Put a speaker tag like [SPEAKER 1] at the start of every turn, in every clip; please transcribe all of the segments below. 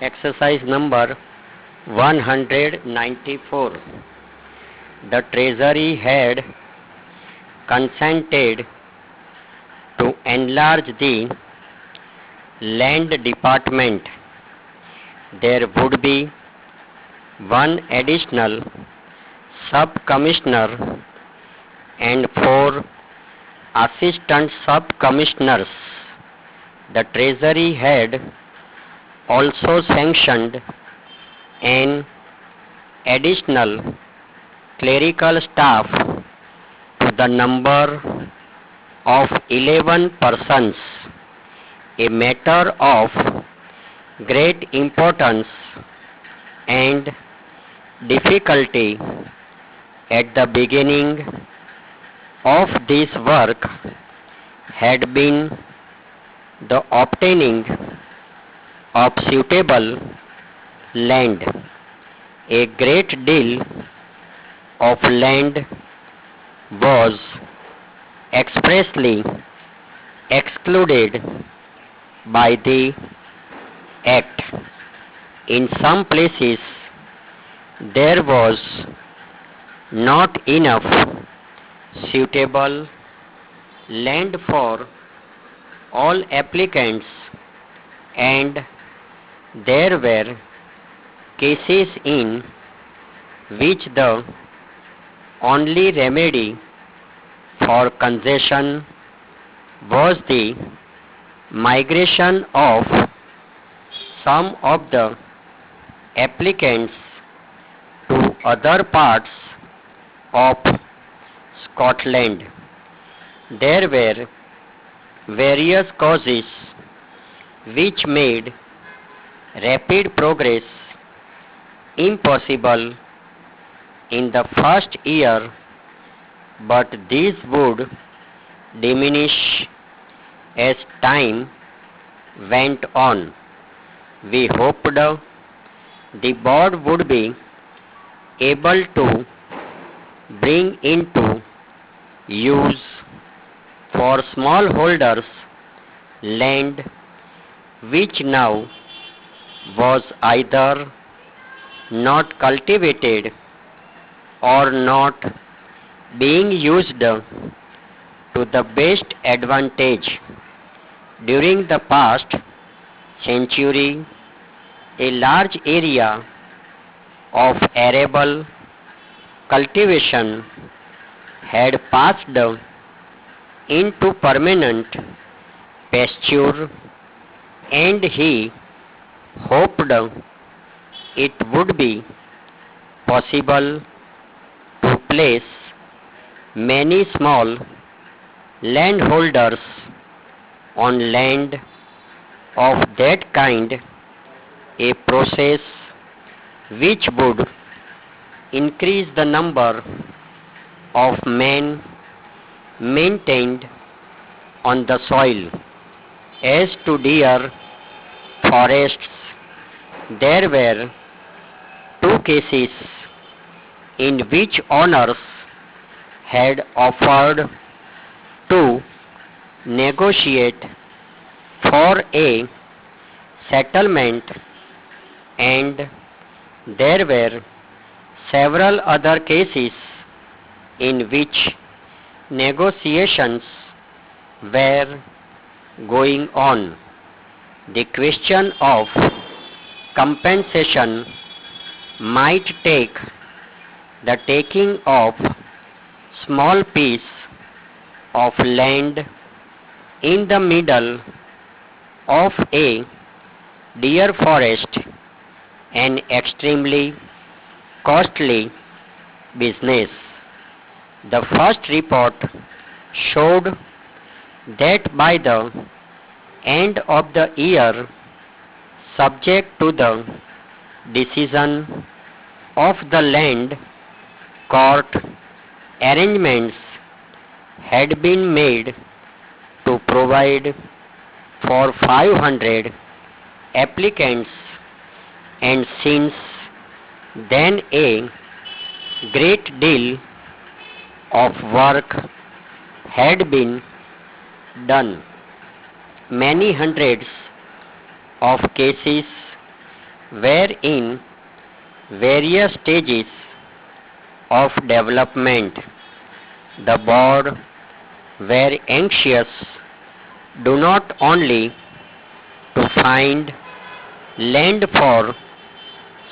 [SPEAKER 1] Exercise number 194. The Treasury had consented to enlarge the land department. There would be one additional sub-commissioner and 4 assistant sub-commissioners. The Treasury had also sanctioned an additional clerical staff to the number of 11 persons, a matter of great importance and difficulty at the beginning of this work had been the obtaining of suitable land. A great deal of land was expressly excluded by the Act. In some places there was not enough suitable land for all applicants, and there were cases in which the only remedy for concession was the migration of some of the applicants to other parts of Scotland. There were various causes which made rapid progress impossible in the first year, but these would diminish as time went on. We hoped the board would be able to bring into use for smallholders land which now was either not cultivated or not being used to the best advantage. During the past century, a large area of arable cultivation had passed into permanent pasture, and he hoped it would be possible to place many small landholders on land of that kind, a process which would increase the number of men maintained on the soil. As to deer forests, there were 2 cases in which owners had offered to negotiate for a settlement, and there were several other cases in which negotiations were going on. The question of compensation might take the taking of small piece of land in the middle of a deer forest, an extremely costly business. The first report showed that by the end of the year, subject to the decision of the land court, arrangements had been made to provide for 500 applicants, and since then a great deal of work had been done. Many hundreds of cases wherein various stages of development the board were anxious do not only to find land for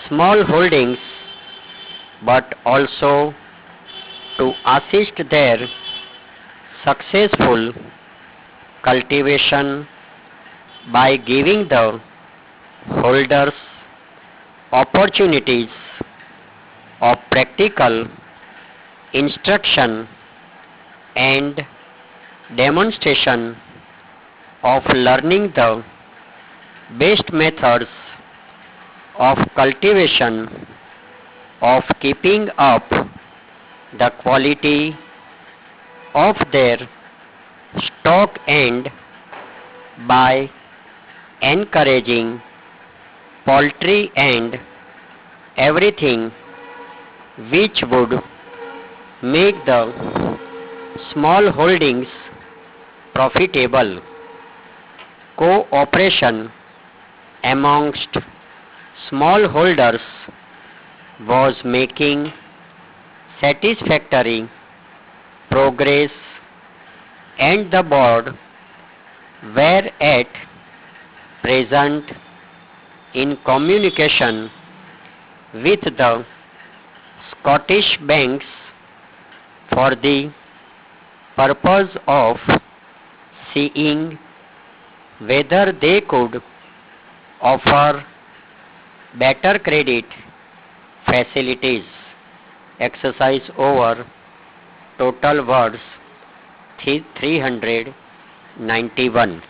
[SPEAKER 1] small holdings but also to assist their successful cultivation by giving the holders opportunities of practical instruction and demonstration of learning the best methods of cultivation, of keeping up the quality of their stock, and by encouraging poultry and everything which would make the small holdings profitable. Cooperation amongst smallholders was making satisfactory progress, and the board were at present in communication with the Scottish banks for the purpose of seeing whether they could offer better credit facilities. Exercise over. Total words 391.